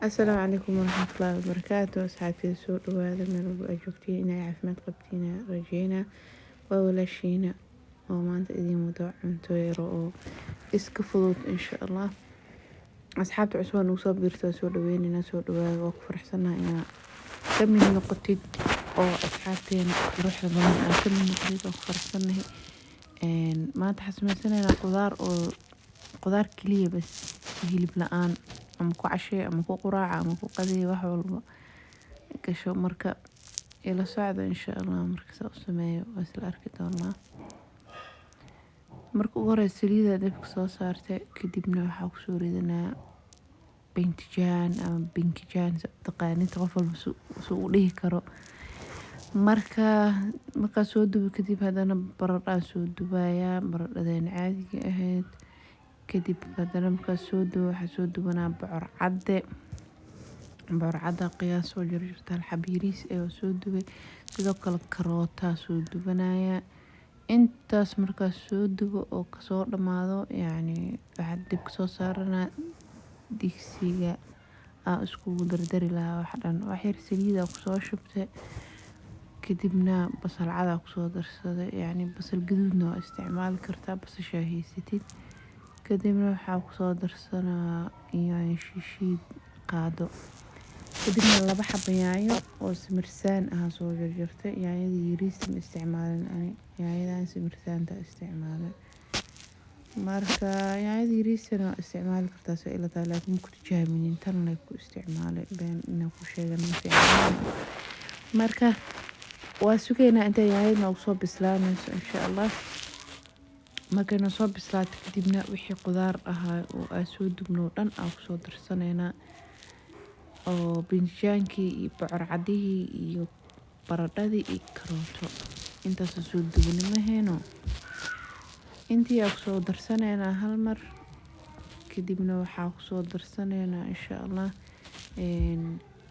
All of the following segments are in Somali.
السلام عليكم ورحمة الله وبركاته. أصحابتي soo dhawaada meel walba aad joogtiin inay caafimaad qabtiin rajeyna waa walaashiina oo maanta idiin wado cunto yar oo iska fudud insha Allah. asxaabta cusub oo soo biirta soo dhaweynina soo dhawaada oo ku faraxsanahay inaad ka mid noqotid oo asxaabteena ruuxa badan aad ka mid noqotid oo ku faraxsanahay maanta xasmaysanayna qudaar kaliya bas hilib la'aan ama ku cashay ama ku quraaca ama ku qadiyo wax walba gasho marka ila socda insha Allah marka soo sameeyo isla arki doonaa. marka ugu horeysa saliida dabka soo saartay kadibna waxa ku soo ridanaa bintijan ama binkijan taqaanid qof walba soo u dhihi karo. marka soo dubo kadib hadana baradhada soo dubaya baradhadeen caadiga ahayd kadib hadana marka soo dubo waxa soo dubanaa bocor cadda qiyaas soo jarjarta xabiiris ee soo dubay sidoo kale karoota soo dubanaya intaas marka soo dubo oo ka soo dhamaado waxa dib ka soo saarana digsiga isku dardari lahaa wax dhan wax yar saliid ku soo shubtay kadibna basal cad ku soo darsaday basal gaduudna waa isticmaali kartaa basasha haysatid kadibna waxa ku soo darsanaa yaanyo shiishid qaado kadibna laba xabo yaanyo oo simirsaan soo jarjartay yaanyada yariista ma isticmaalin yaanyadan simirsaanta isticmaalay marka yaanyada yariistana isticmaali kartaa soo ila tahay laakiin ku tijaabinin tan la ku isticmaalay been inaan ku sheegan ma fiicna marka waa sugeynaa inta yaanyada ugu soo bislaanayso insha Allah. markayna soo bislaato kadibna wixii qudaar ahaa oo aan soo dubno dhan aan ku soo darsanayna oo binjaankii iyo bocor cadihii iyo baradhadii iyo karooto intaas soo dubnimahayno intii aan ku soo darsanayna hal mar kadibna waxa ku soo darsanayna insha Allah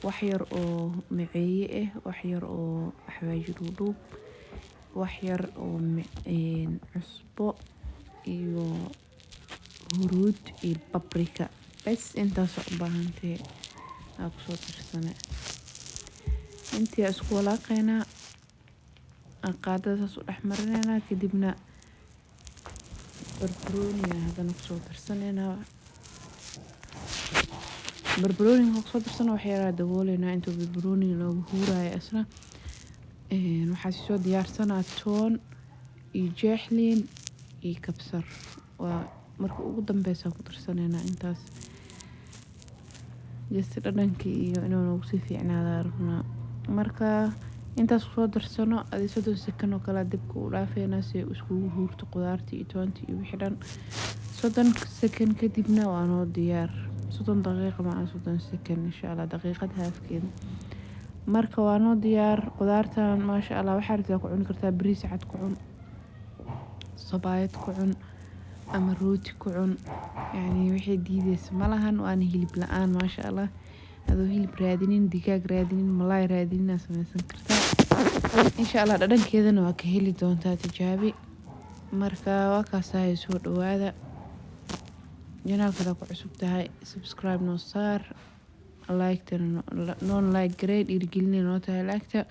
wax yar oo maceeye wax yar oo xawaaji dhuudhuub wax yar oo cusbo iyo huruud iyo paprika bas intaas u baahantay ku soo darsanay intii isku walaaqayna qaadada soo dhaxmarinayna kadibna barbarooni hadana ku soo darsanayna barbarooni ku soo darsanayna wax yar dabooleyna inta barbarooni loogu huurayo asna waxa soo diyaarsanaa toon iyo jeexliin iyo kabsar waa marka ugu dambaysa ku darsanayna intaas dhadhankii iyo inuu si fiicnaado rabna marka intaas soo darsano adii 30 second oo kala dibka u dhaafayna si isku huurto qudaartii iyo toontii iyo wixii dhan 30 second kadibna waa noo diyaar 30 daqiiqo ma 30 second insha Allah daqiiqad haafkeed marka waa noo diyaar qudaartan ma sha Allah waxa rabtaa ku cuni kartaa bariis cad ku cun sabaayad ku cun ama rooti ku cun wixii diidaysa malahan waana hilib la'aan ma sha Allah adoo hilib raadinin digaag raadinin malaay raadinin samaysan kartaa insha Allah dhadhankeedana waa ka heli doontaa tijaabi marka waa ka soo dhawaada janaalka ku cusub tahay subscribe noo saar like non like grade irgelin noo tahay like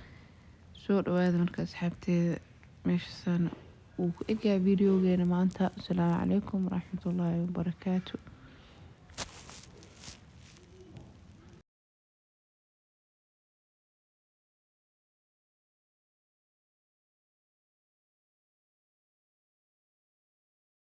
soo dhawaada marka asxaabteeda meeshaan uu ku egaa videogeena maanta. Assalaamu calaykum waraxmatullaahi wabarakaatuh.